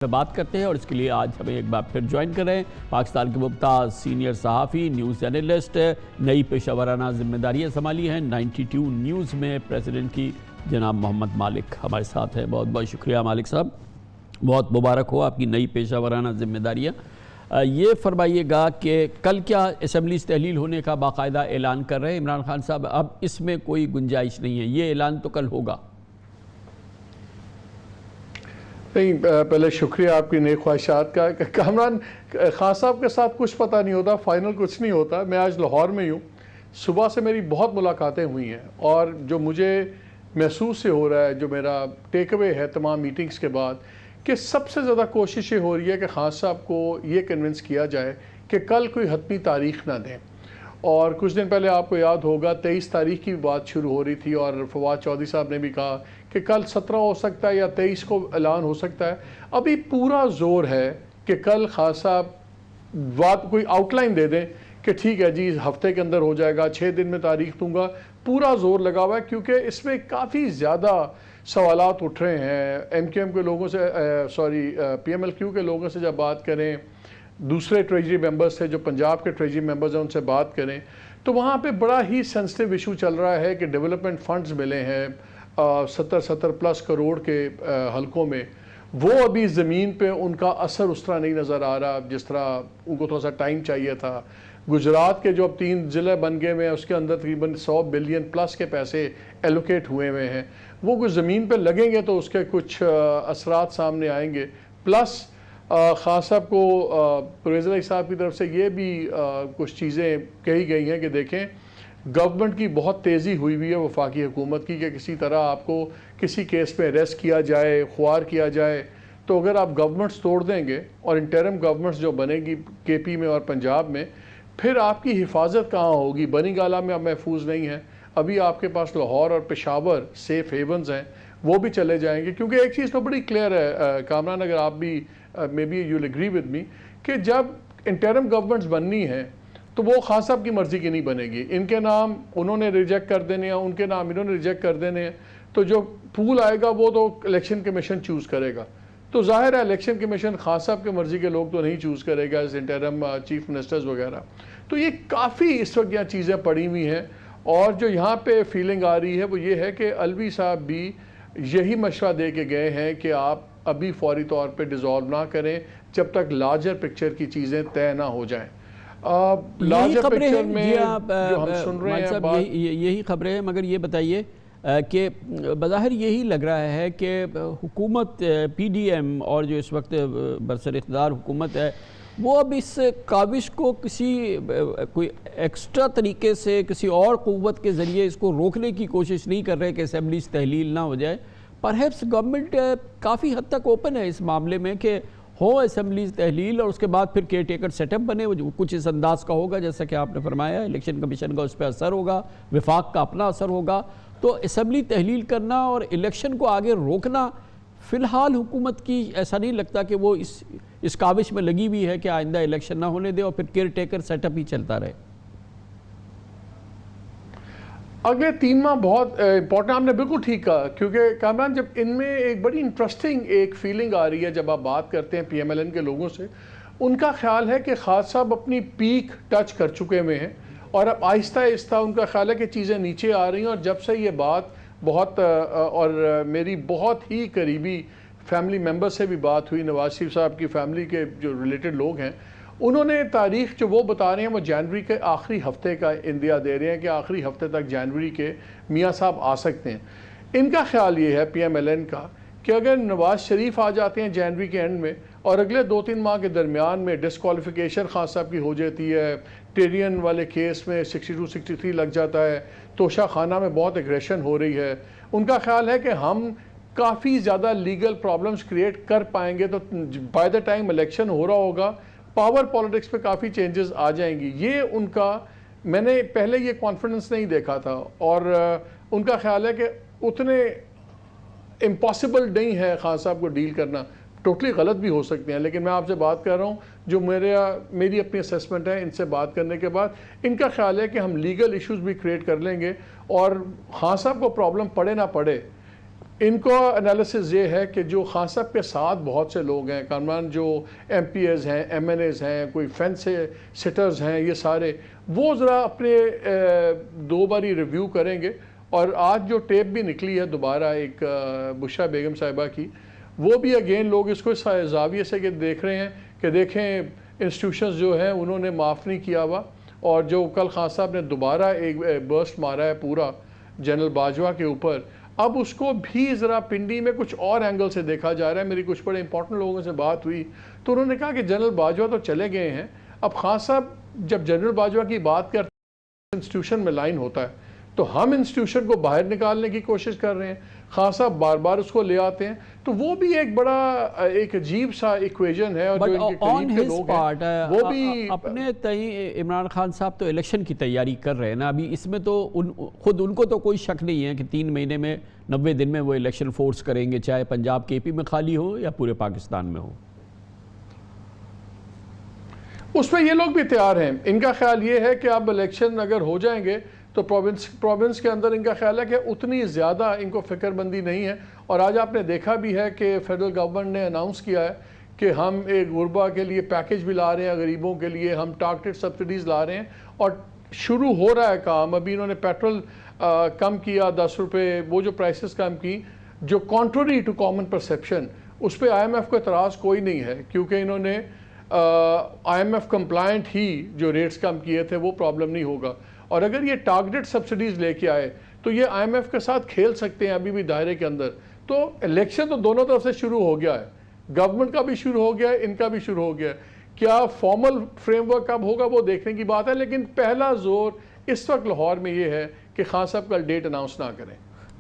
بات کرتے ہیں اور اس کے لیے آج ہمیں ایک بار پھر جوائن کر رہے ہیں پاکستان کے ممتاز سینئر صحافی نیوز اینالسٹ نئی پیشہ ورانہ ذمہ داریاں سنبھالی ہیں 92 نیوز میں پریزیڈنٹ کی جناب محمد مالک ہمارے ساتھ ہیں۔ بہت بہت شکریہ مالک صاحب، بہت مبارک ہو آپ کی نئی پیشہ ورانہ ذمہ داریاں۔ یہ فرمائیے گا کہ کل کیا اسمبلیز تحلیل ہونے کا باقاعدہ اعلان کر رہے ہیں عمران خان صاحب؟ اب اس میں کوئی گنجائش نہیں ہے، یہ اعلان تو کل ہوگا؟ نہیں، پہلے شکریہ آپ کی نیک خواہشات کا۔ کامران خان صاحب کے ساتھ کچھ پتہ نہیں ہوتا، فائنل کچھ نہیں ہوتا۔ میں آج لاہور میں ہی ہوں، صبح سے میری بہت ملاقاتیں ہوئی ہیں اور جو مجھے محسوس سے ہو رہا ہے، جو میرا ٹیک اوے ہے تمام میٹنگز کے بعد، کہ سب سے زیادہ کوشش یہ ہو رہی ہے کہ خان صاحب کو یہ کنونس کیا جائے کہ کل کوئی حتمی تاریخ نہ دیں۔ اور کچھ دن پہلے آپ کو یاد ہوگا 23 تاریخ کی بات شروع ہو رہی تھی اور فواد چودھری صاحب نے بھی کہا کہ کل 17 ہو سکتا ہے یا 23 کو اعلان ہو سکتا ہے۔ ابھی پورا زور ہے کہ کل خان صاحب بات کوئی آؤٹ لائن دے دیں کہ ٹھیک ہے جی ہفتے کے اندر ہو جائے گا، 6 دن میں تاریخ دوں گا۔ پورا زور لگا ہوا ہے کیونکہ اس میں کافی زیادہ سوالات اٹھ رہے ہیں۔ ایم کیو ایم کے لوگوں سے پی ایم ایل کیو کے لوگوں سے جب بات کریں، دوسرے ٹریجری ممبرز سے جو پنجاب کے ٹریجری ممبرز ہیں ان سے بات کریں، تو وہاں پہ بڑا ہی سینسٹیو ایشو چل رہا ہے کہ ڈیولپمنٹ فنڈز ملے ہیں 70 پلس کروڑ کے حلقوں میں، وہ ابھی زمین پہ ان کا اثر اس طرح نہیں نظر آ رہا جس طرح ان کو تھوڑا سا ٹائم چاہیے تھا۔ گجرات کے جو اب 3 ضلع بن گئے ہوئے ہیں اس کے اندر تقریباً 100 بلین پلس کے پیسے ایلوکیٹ ہوئے ہوئے ہیں، وہ کچھ زمین پہ لگیں گے تو اس کے کچھ اثرات سامنے آئیں گے۔ پلس خان صاحب کو پرویز الہی صاحب کی طرف سے یہ بھی کچھ چیزیں کہی گئی ہیں کہ دیکھیں گورنمنٹ کی بہت تیزی ہوئی ہوئی ہے وفاقی حکومت کی کہ کسی طرح آپ کو کسی کیس پہ اریسٹ کیا جائے، خوار کیا جائے، تو اگر آپ گورنمنٹس توڑ دیں گے اور انٹرم گورنمنٹس جو بنے گی کے پی میں اور پنجاب میں، پھر آپ کی حفاظت کہاں ہوگی؟ بنی گالہ میں اب محفوظ نہیں ہے، ابھی آپ کے پاس لاہور اور پشاور سیف ہیونز ہیں، وہ بھی چلے جائیں گے۔ کیونکہ ایک چیز تو بڑی کلیئر ہے کامران، اگر آپ بھی maybe you will agree with me, کہ جب انٹرم گورنمنٹس بننی ہیں تو وہ خان صاحب کی مرضی کی نہیں بنے گی۔ ان کے نام انہوں نے ریجیکٹ کر دینے ہیں، ان کے نام انہوں نے ریجیکٹ کر دینے ہیں، تو جو پول آئے گا وہ تو الیکشن کمیشن چوز کرے گا۔ تو ظاہر ہے الیکشن کمیشن خان صاحب کی مرضی کے لوگ تو نہیں چوز کرے گا، انٹرم چیف منسٹرز وغیرہ۔ تو یہ کافی اس وقت یہاں چیزیں پڑی ہوئی ہیں، اور جو یہاں پہ فیلنگ آ رہی ہے وہ یہ ہے کہ الوی صاحب بھی یہی مشورہ دے کے گئے ہیں کہ آپ ابھی فوری طور پہ ڈیزالو نہ کریں جب تک لارجر پکچر کی چیزیں طے نہ ہو جائیں۔ لارجر پکچر میں جو ہم سن رہے ہیں بات یہی خبریں ہیں، مگر یہ بتائیے کہ بظاہر یہی لگ رہا ہے کہ حکومت پی ڈی ایم اور جو اس وقت برسر اقتدار حکومت ہے وہ اب اس کاوش کو کسی کوئی ایکسٹرا طریقے سے کسی اور قوت کے ذریعے اس کو روکنے کی کوشش نہیں کر رہے کہ اسمبلیز تحلیل نہ ہو جائے۔ پرہیپس گورنمنٹ کافی حد تک اوپن ہے اس معاملے میں کہ ہو اسمبلیز تحلیل اور اس کے بعد پھر کیئر ٹیکر سیٹ اپ بنے، کچھ اس انداز کا ہوگا جیسا کہ آپ نے فرمایا، الیکشن کمیشن کا اس پہ اثر ہوگا، وفاق کا اپنا اثر ہوگا۔ تو اسمبلی تحلیل کرنا اور الیکشن کو آگے روکنا فی الحال حکومت کی ایسا نہیں لگتا کہ وہ اس کاوش میں لگی ہوئی ہے کہ آئندہ الیکشن نہ ہونے دے اور پھر کیئر ٹیکر سیٹ اپ ہی چلتا رہے۔ اگلے 3 ماہ بہت امپورٹنٹ، آپ نے بالکل ٹھیک کہا، کیونکہ کامران جب ان میں ایک بڑی انٹرسٹنگ ایک فیلنگ آ رہی ہے جب آپ بات کرتے ہیں پی ایم ایل این کے لوگوں سے، ان کا خیال ہے کہ خان صاحب اپنی پیک ٹچ کر چکے ہوئے ہیں اور اب آہستہ آہستہ ان کا خیال ہے کہ چیزیں نیچے آ رہی ہیں۔ اور جب سے یہ بات بہت اور میری بہت ہی قریبی فیملی ممبر سے بھی بات ہوئی، نواز شریف صاحب کی فیملی کے جو ریلیٹڈ لوگ ہیں، انہوں نے تاریخ جو وہ بتا رہے ہیں وہ جنوری کے آخری ہفتے کا اندیا دے رہے ہیں کہ آخری ہفتے تک جنوری کے میاں صاحب آ سکتے ہیں۔ ان کا خیال یہ ہے پی ایم ایل این کا کہ اگر نواز شریف آ جاتے ہیں جنوری کے اینڈ میں اور اگلے 2-3 ماہ کے درمیان میں ڈسکوالیفیکیشن خان صاحب کی ہو جاتی ہے، ٹیرین والے کیس میں 62-63 لگ جاتا ہے، توشہ خانہ میں بہت اگریشن ہو رہی ہے، ان کا خیال ہے کہ ہم کافی زیادہ لیگل پرابلمز کریٹ کر پائیں گے، تو بائی دا ٹائم الیکشن ہو رہا ہوگا پاور پالیٹکس پہ کافی چینجز آ جائیں گی۔ یہ ان کا، میں نے پہلے یہ کانفیڈنس نہیں دیکھا تھا، اور ان کا خیال ہے کہ اتنے امپاسبل نہیں ہے خان صاحب کو ڈیل کرنا۔ ٹوٹلی غلط بھی ہو سکتے ہیں، لیکن میں آپ سے بات کر رہا ہوں جو میری اپنی اسیسمنٹ ہے ان سے بات کرنے کے بعد، ان کا خیال ہے کہ ہم لیگل ایشوز بھی کریٹ کر لیں گے، اور خان صاحب کو پرابلم پڑے نہ پڑے ان کو انالیسز یہ ہے کہ جو خان صاحب کے ساتھ بہت سے لوگ ہیں کامران، جو ایم پی ایز ہیں، ایم این ایز ہیں، کوئی فینس سٹرز ہیں، یہ سارے وہ ذرا اپنے دو باری ریویو کریں گے. اور آج جو ٹیپ بھی نکلی ہے دوبارہ ایک بشرا بیگم صاحبہ کی، وہ بھی اگین لوگ اس کو اس زاویے سے کہ دیکھ رہے ہیں کہ دیکھیں انسٹیٹیوشنز جو ہیں انہوں نے معاف نہیں کیا ہوا. اور جو کل خان صاحب نے دوبارہ ایک برسٹ مارا ہے پورا جنرل باجوہ کے اوپر، اب اس کو بھی ذرا پنڈی میں کچھ اور اینگل سے دیکھا جا رہا ہے. میری کچھ بڑے امپورٹنٹ لوگوں سے بات ہوئی تو انہوں نے کہا کہ جنرل باجوہ تو چلے گئے ہیں، اب خان صاحب جب جنرل باجوہ کی بات کرتے ہیں انسٹیٹیوشن میں لائن ہوتا ہے تو ہم انسٹیٹیوشن کو باہر نکالنے کی کوشش کر رہے ہیں، خان صاحب بار بار اس کو لے آتے ہیں. تو وہ بھی ایک بڑا ایک عجیب سا ایکویژن ہے. اور جو ان کے قریب کے لوگ ہیں وہ بھی اپنے تئیں عمران خان صاحب تو الیکشن کی تیاری کر رہے ہیں نا ابھی، اس میں تو خود ان کو تو کوئی شک نہیں ہے کہ 3 مہینے میں 90 دن میں وہ الیکشن فورس کریں گے، چاہے پنجاب کے پی میں خالی ہو یا پورے پاکستان میں ہو. اس میں یہ لوگ بھی تیار ہیں. ان کا خیال یہ ہے کہ اب الیکشن اگر ہو جائیں گے تو پروونس کے اندر ان کا خیال ہے کہ اتنی زیادہ ان کو فکر بندی نہیں ہے. اور آج آپ نے دیکھا بھی ہے کہ فیڈرل گورنمنٹ نے اناؤنس کیا ہے کہ ہم ایک غربا کے لیے پیکیج بھی لا رہے ہیں، غریبوں کے لیے ہم ٹارگیٹڈ سبسڈیز لا رہے ہیں اور شروع ہو رہا ہے کام. ابھی انہوں نے پیٹرول کم کیا 10 روپے، وہ جو پرائسز کم کی جو کانٹرری ٹو کامن پرسیپشن، اس پہ آئی ایم ایف کو اعتراض کوئی نہیں ہے کیونکہ انہوں نے آئی ایم ایف کمپلائنٹ ہی جو ریٹس کم کیے تھے، وہ پرابلم نہیں ہوگا. اور اگر یہ ٹارگیٹڈ سبسڈیز لے کے آئے تو یہ آئی ایم ایف کے ساتھ کھیل سکتے ہیں ابھی بھی دائرے کے اندر. تو الیکشن تو دونوں طرف سے شروع ہو گیا ہے، گورنمنٹ کا بھی شروع ہو گیا ہے، ان کا بھی شروع ہو گیا ہے. کیا فارمل فریم ورک کب ہوگا وہ دیکھنے کی بات ہے، لیکن پہلا زور اس وقت لاہور میں یہ ہے کہ خان صاحب کل ڈیٹ اناؤنس نہ کریں.